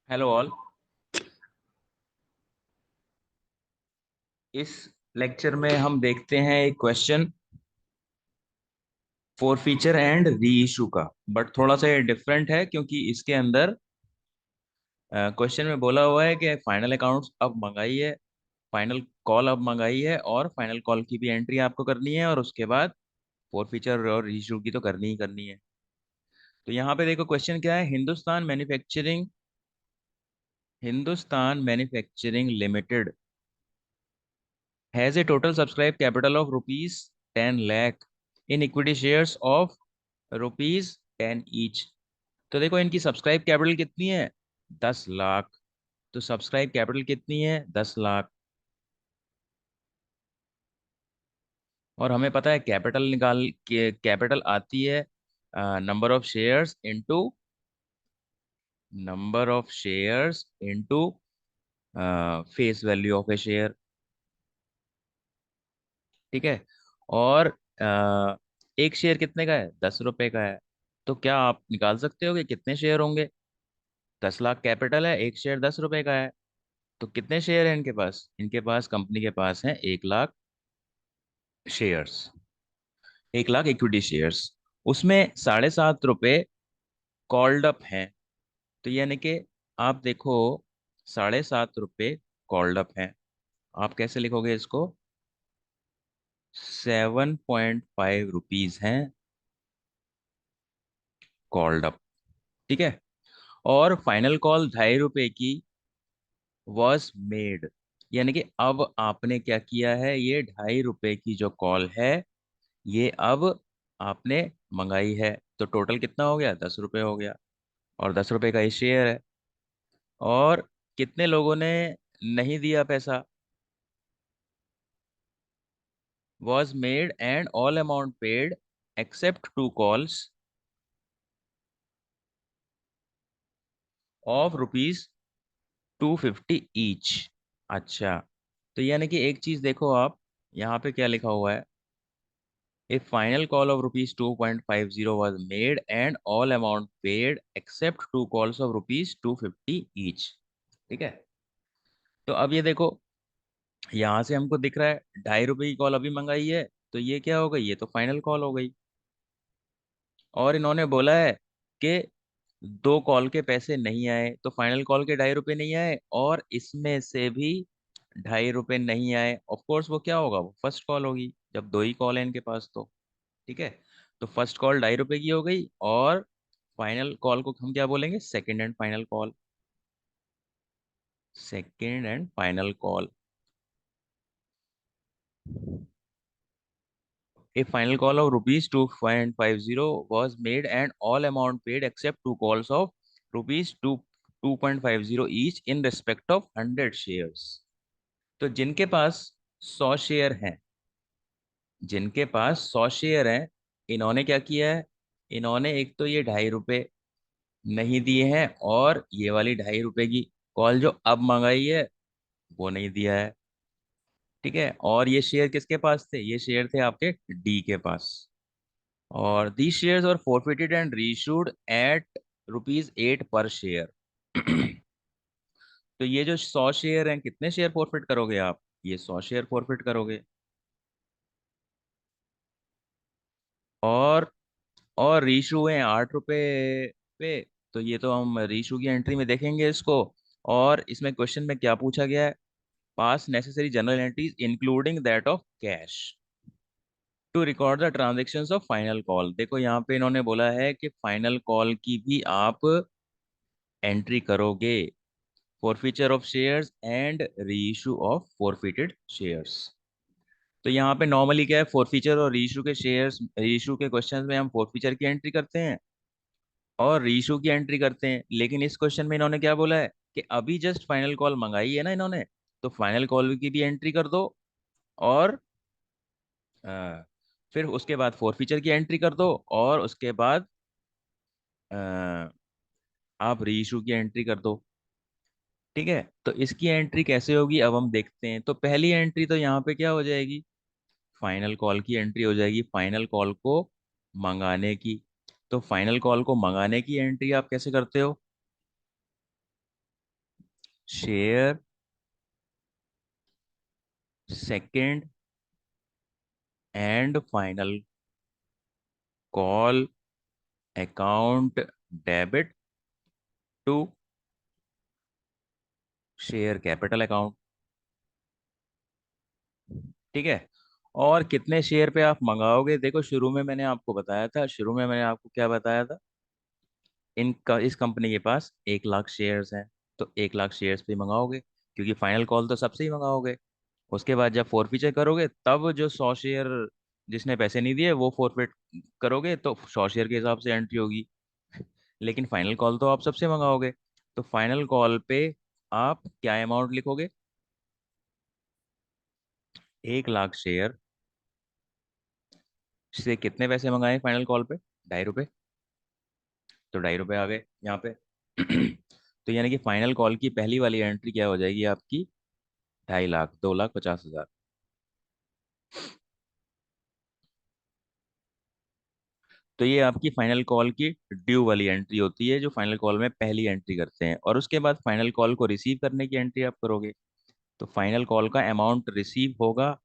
Hello all. इस lecture में हम देखते हैं एक question for feature and re issue का। बट थोड़ा सा ये डिफरेंट है क्योंकि इसके अंदर क्वेश्चन में बोला हुआ है कि फाइनल अकाउंट्स अब मंगाई है, फाइनल कॉल अब मंगाई है और फाइनल कॉल की भी एंट्री आपको करनी है और उसके बाद फॉर फीचर और री इशू की तो करनी ही करनी है। तो यहाँ पे देखो क्वेश्चन क्या है। Hindustan manufacturing limited has a total subscribe capital of rupees 10 lakh in equity shares of rupees 10 each. तो देखो इनकी सब्सक्राइब कैपिटल कितनी है, 10 लाख। तो सब्सक्राइब कैपिटल कितनी है, 10 लाख। और हमें पता है कैपिटल निकाल के कैपिटल आती है number of shares into face value of A share. ठीक है। और एक शेयर कितने का है, 10 रुपए का है। तो क्या आप निकाल सकते हो कि कितने शेयर होंगे। 10 लाख कैपिटल है, एक शेयर 10 रुपए का है। तो कितने शेयर है इनके पास, इनके पास कंपनी के पास है 1 lakh shares, 1 lakh equity shares. उसमें 7.5 रुपए कॉल्ड अप हैं। तो यानी कि आप देखो 7.5 रुपए कॉल्ड अप हैं। आप कैसे लिखोगे इसको, 7.5 रुपीज हैं कॉल्ड अप। ठीक है। और फाइनल कॉल 2.5 रुपए की वॉज मेड। यानी कि अब आपने क्या किया है, ये 2.5 रुपए की जो कॉल है ये अब आपने मंगाई है। तो टोटल कितना हो गया, 10 रुपए हो गया। और 10 रुपए का ये शेयर है। और कितने लोगों ने नहीं दिया पैसा, was made and all amount paid except 2 calls of rupees 250 each. अच्छा। तो यानी कि एक चीज देखो आप, यहाँ पे क्या लिखा हुआ है, a final call of rupees 2.50 was made and all amount paid except 2 calls of rupees 250 each. ठीक है। तो अब ये देखो, यहाँ से हमको दिख रहा है 2.5 रुपए की कॉल अभी मंगाई है। तो ये क्या हो गई, ये तो फाइनल कॉल हो गई। और इन्होंने बोला है कि 2 कॉल के पैसे नहीं आए, तो फाइनल कॉल के 2.5 रुपए नहीं आए और इसमें से भी 2.5 रुपए नहीं आए। ऑफ कोर्स वो क्या होगा, वो फर्स्ट कॉल होगी, जब दो ही कॉल है इनके पास तो। ठीक है। तो फर्स्ट कॉल 2.5 रुपए की हो गई और फाइनल कॉल को हम क्या बोलेंगे, second and final call. Second and final call. A final call of rupees 2.50 was made and all amount paid except 2 calls of rupees 2.50 each in respect of 100 shares। तो जिनके पास 100 शेयर हैं, जिनके पास 100 share हैं, इन्होंने क्या किया है, इन्होंने एक तो ये 2.5 रुपए नहीं दिए हैं और ये वाली 2.5 रुपए की कॉल जो अब मंगाई है वो नहीं दिया है। ठीक है। और ये शेयर किसके पास थे, ये शेयर थे आपके डी के पास। और दी शेयर्स और forfeited and reissued at rupees 8 per share. तो ये जो 100 शेयर हैं, कितने शेयर फॉरफिट करोगे आप, ये 100 शेयर फॉरफिट करोगे। और और रीइशू है 8 रुपए पे। तो ये तो हम रीइशू की एंट्री में देखेंगे इसको। और इसमें क्वेश्चन में क्या पूछा गया है, pass necessary journal entries including that of cash to record the transactions of final call. देखो यहाँ पे इन्होंने बोला है कि फाइनल कॉल की भी आप एंट्री करोगे, forfeiture of shares and reissue of forfeited shares। तो यहाँ पे नॉर्मली क्या है, forfeiture और reissue के शेयर्स, reissue के क्वेश्चंस में हम forfeiture की एंट्री करते हैं और reissue की एंट्री करते हैं। लेकिन इस क्वेश्चन में इन्होंने क्या बोला है कि अभी जस्ट फाइनल कॉल मंगाई है ना इन्होंने, तो फाइनल कॉल की भी एंट्री कर दो और अ, फिर उसके बाद forfeiture की एंट्री कर दो और उसके बाद अ, आप reissue की एंट्री कर दो। ठीक है। तो इसकी एंट्री कैसे होगी अब हम देखते हैं। तो पहली एंट्री तो यहाँ पे क्या हो जाएगी, फाइनल कॉल की एंट्री हो जाएगी, फाइनल कॉल को मंगाने की। तो फाइनल कॉल को मंगाने की एंट्री आप कैसे करते हो, share second and final call account debit to share capital account. ठीक है। और कितने शेयर पे आप मंगाओगे, देखो शुरू में मैंने आपको बताया था, शुरू में मैंने आपको क्या बताया था, इस कंपनी के पास 1 लाख शेयर्स हैं, तो 1 लाख शेयर्स पे मंगाओगे, क्योंकि फाइनल कॉल तो सबसे ही मंगाओगे। उसके बाद जब फोरफीचर करोगे तब जो 100 शेयर जिसने पैसे नहीं दिए वो फोरफिट करोगे, तो 100 शेयर के हिसाब से एंट्री होगी। लेकिन फाइनल कॉल तो आप सबसे मंगाओगे, तो फाइनल कॉल पे आप क्या अमाउंट लिखोगे, 1 लाख शेयर से कितने पैसे मंगाए फाइनल कॉल पे, 2.5 रुपये, तो 2.5 रुपये आ गए यहाँ पे। तो यानी कि फाइनल कॉल की पहली वाली एंट्री क्या हो जाएगी आपकी, 2.5 लाख, 2,50,000। तो ये आपकी फाइनल कॉल की ड्यू वाली एंट्री होती है, जो फाइनल कॉल में पहली एंट्री करते हैं, और उसके बाद फाइनल कॉल को रिसीव करने की एंट्री आप करोगे। तो फाइनल कॉल का अमाउंट रिसीव होगा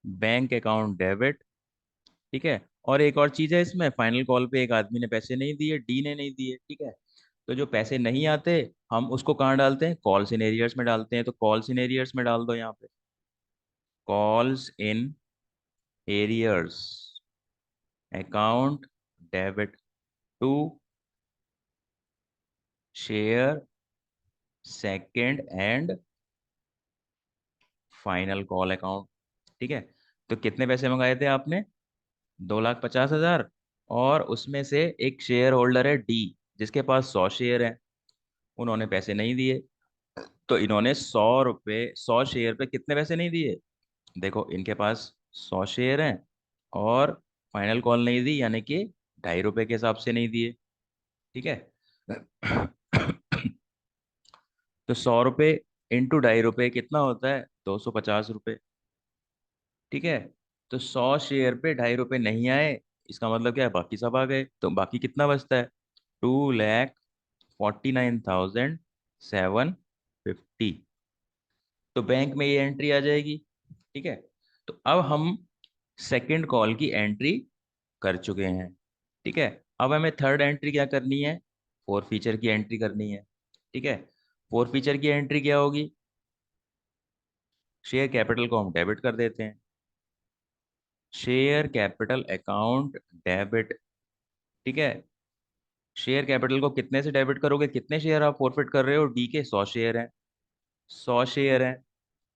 बैंक अकाउंट डेबिट। ठीक है। और एक और चीज है इसमें, फाइनल कॉल पे एक आदमी ने पैसे नहीं दिए, डी ने नहीं दिए, ठीक है, तो जो पैसे नहीं आते हम उसको कहाँ डालते हैं, कॉल्स इन एरियर्स में डालते हैं, तो कॉल्स इन एरियर्स में डाल दो यहाँ पे, calls in arrears account debit to share second and final call account. ठीक है। तो कितने पैसे मंगाए थे आपने, 2,50,000, और उसमें से एक शेयर होल्डर है डी, जिसके पास 100 शेयर है, उन्होंने पैसे नहीं दिए, तो इन्होंने 100 रुपये, 100 शेयर पे कितने पैसे नहीं दिए, देखो इनके पास 100 शेयर हैं, और फाइनल कॉल नहीं दी, यानी कि 2.5 रुपये के हिसाब से नहीं दिए। ठीक है। तो 100 रुपये इंटू 2.5 रुपये कितना होता है, 250 रुपये। ठीक है। तो 100 शेयर पे 2.5 रुपये नहीं आए, इसका मतलब क्या है, बाकी सब आ गए, तो बाकी कितना बचता है, 2,49,750। तो बैंक में ये एंट्री आ जाएगी। ठीक है। तो अब हम सेकंड कॉल की एंट्री कर चुके हैं। ठीक है। अब हमें थर्ड एंट्री क्या करनी है, फोर फीचर की एंट्री करनी है। ठीक है। फोर फीचर की एंट्री क्या होगी, शेयर कैपिटल को हम डेबिट कर देते हैं, शेयर कैपिटल अकाउंट डेबिट। ठीक है। शेयर कैपिटल को कितने से डेबिट करोगे, कितने शेयर आप फॉरफिट कर रहे हो, डी के 100 शेयर हैं, 100 शेयर हैं।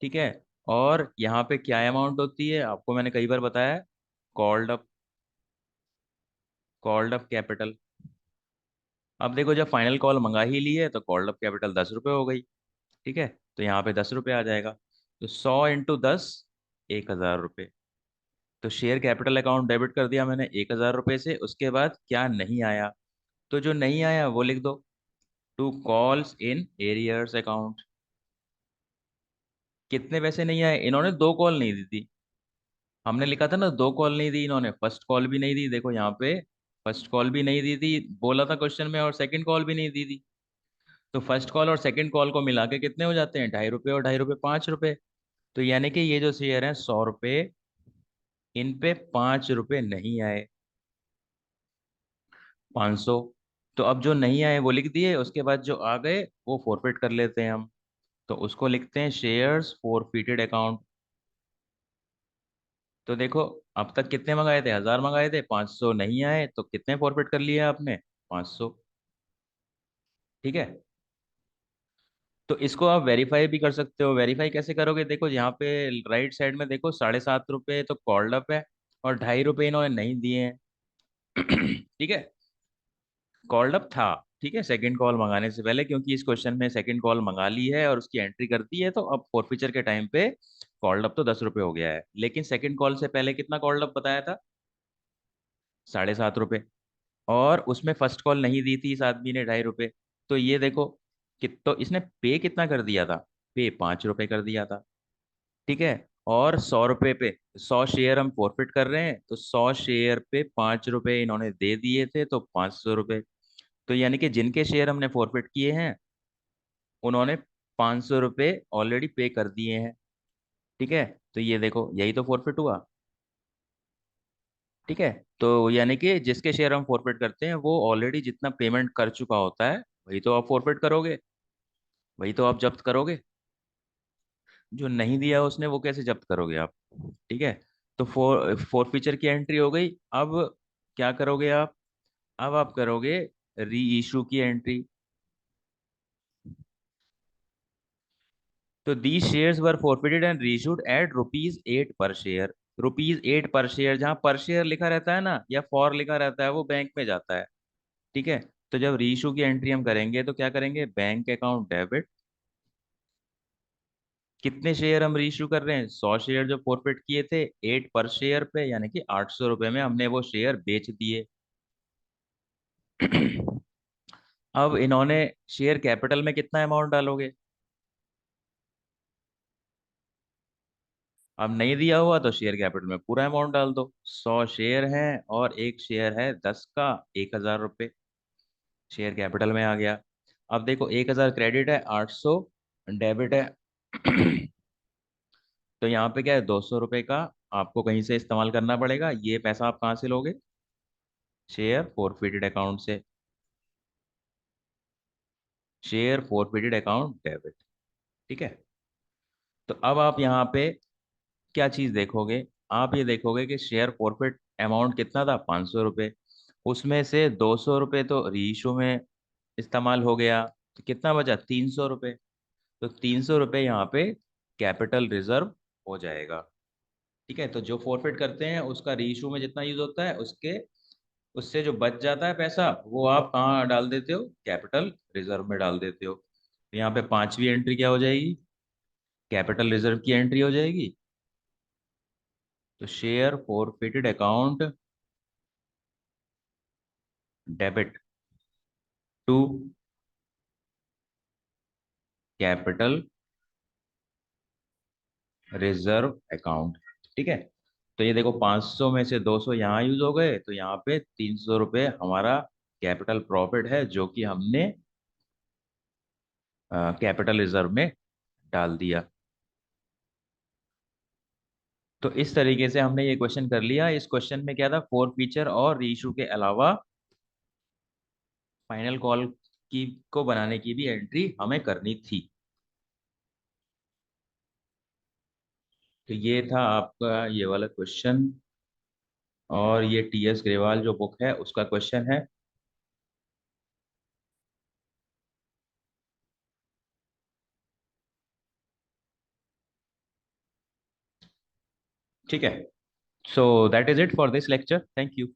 ठीक है। और यहाँ पे क्या अमाउंट होती है, आपको मैंने कई बार बताया, called up, called up capital. अब देखो जब फाइनल कॉल मंगा ही ली है, तो कॉल्ड अप कैपिटल 10 रुपये हो गई। ठीक है। तो यहाँ पे 10 रुपये आ जाएगा, तो 100 × 10, 1,000 रुपये। तो शेयर कैपिटल अकाउंट डेबिट कर दिया मैंने 1,000 रुपये से, उसके बाद क्या नहीं आया, तो जो नहीं आया वो लिख दो, to calls in arrears account. कितने पैसे नहीं आए, इन्होंने 2 कॉल नहीं दी थी, हमने लिखा था ना 2 कॉल नहीं दी इन्होंने, फर्स्ट कॉल भी नहीं दी, देखो यहाँ पे फर्स्ट कॉल भी नहीं दी थी बोला था क्वेश्चन में, और सेकंड कॉल भी नहीं दी थी। तो फर्स्ट कॉल और सेकंड कॉल को मिला के कितने हो जाते हैं, 2.5 रुपये और 2.5 रुपये, 5 रुपये। तो यानी कि ये जो शेयर है 100 रुपये, इन पे 5 रुपये नहीं आए, 500। तो अब जो नहीं आए वो लिख दिए, उसके बाद जो आ गए वो फॉरफिट कर लेते हैं हम, तो उसको लिखते हैं शेयर्स फॉरफिटेड अकाउंट। तो देखो अब तक कितने मंगाए थे, 1,000 मंगाए थे, 500 नहीं आए, तो कितने फॉरफिट कर लिए आपने, 500। ठीक है। तो इसको आप वेरीफाई भी कर सकते हो, वेरीफाई कैसे करोगे, देखो यहाँ पे राइट साइड में देखो, 7.5 रुपये तो कॉल्ड अप है, और 2.5 रुपये इन्होंने नहीं दिए हैं। ठीक है। कॉल्ड अप था, ठीक है, सेकंड कॉल मंगाने से पहले, क्योंकि इस क्वेश्चन में सेकंड कॉल मंगा ली है और उसकी एंट्री कर दी है, तो अब फॉरफीचर के टाइम पे कॉल्ड अप तो 10 रुपये हो गया है, लेकिन सेकंड कॉल से पहले कितना कॉल्ड अप बताया था, 7.5 रुपये। और उसमें फर्स्ट कॉल नहीं दी थी इस आदमी ने, 2.5 रुपये। तो ये देखो कि तो इसने पे कितना कर दिया था, पे 5 रुपये कर दिया था। ठीक है। और 100 रुपये पे 100 शेयर हम फॉरफिट कर रहे हैं, तो 100 शेयर पे 5 रुपये इन्होंने दे दिए थे, तो 500 रुपये। तो यानी कि जिनके शेयर हमने फॉरफिट किए हैं उन्होंने 500 रुपये ऑलरेडी पे कर दिए हैं। ठीक है, तो ये देखो यही तो फॉरफिट हुआ। ठीक है, तो यानी कि जिसके शेयर हम फॉरफिट करते हैं वो ऑलरेडी जितना पेमेंट कर चुका होता है वही तो आप फॉरफिट करोगे, वही तो आप जब्त करोगे। जो नहीं दिया उसने वो कैसे जब्त करोगे आप। ठीक है, तो फॉरफीचर की एंट्री हो गई। अब क्या करोगे आप, अब आप करोगे री इशू की एंट्री। तो the shares were forfeited and reissued at rupees 8 per share. Rupees 8 per share, जहाँ पर शेयर लिखा रहता है ना या फॉर लिखा रहता है वो बैंक में जाता है। ठीक है, तो जब रीइशू की एंट्री हम करेंगे तो क्या करेंगे, बैंक अकाउंट डेबिट। कितने शेयर हम रीइशू कर रहे हैं, 100 शेयर जो फॉरफिट किए थे 8 पर शेयर पे, यानी कि 800 रुपये में हमने वो शेयर बेच दिए। अब इन्होंने शेयर कैपिटल में कितना अमाउंट डालोगे। अब नहीं दिया हुआ तो शेयर कैपिटल में पूरा अमाउंट डाल दो। 100 शेयर हैं और एक शेयर है 10 का, 1000 रुपये शेयर कैपिटल में आ गया। अब देखो 1000 क्रेडिट है, 800 डेबिट है। तो यहाँ पे क्या है, 200 रुपये का आपको कहीं से इस्तेमाल करना पड़ेगा। ये पैसा आप कहाँ से लोगे, शेयर फॉरफिटेड अकाउंट से। Share forfeited account debit. ठीक है, तो अब आप यहाँ पे क्या चीज देखोगे, आप ये देखोगे कि शेयर फॉरफिट अमाउंट कितना था, 500 रुपये। उसमें से 200 रुपये तो रीइशू में इस्तेमाल हो गया, तो कितना बचा, 300 रुपये। तो 300 रुपये यहाँ पे कैपिटल रिजर्व हो जाएगा। ठीक है, तो जो फॉरफिट करते हैं उसका रीइशू में जितना यूज होता है उसके उससे जो बच जाता है पैसा वो आप कहाँ डाल देते हो, कैपिटल रिजर्व में डाल देते हो। तो यहाँ पे पांचवी एंट्री क्या हो जाएगी, कैपिटल रिजर्व की एंट्री हो जाएगी। तो share forfeited account debit to capital reserve account. ठीक है, तो ये देखो 500 में से 200 यहाँ यूज हो गए, तो यहाँ पे 300 रुपये हमारा कैपिटल प्रॉफिट है जो कि हमने कैपिटल रिजर्व में डाल दिया। तो इस तरीके से हमने ये क्वेश्चन कर लिया। इस क्वेश्चन में क्या था, फोर फीचर और रीइशू के अलावा फाइनल कॉल की को बनाने की भी एंट्री हमें करनी थी। तो ये था आपका ये वाला क्वेश्चन, और ये टीएस ग्रेवाल जो बुक है उसका क्वेश्चन है। ठीक है, so that is it for this lecture, thank you.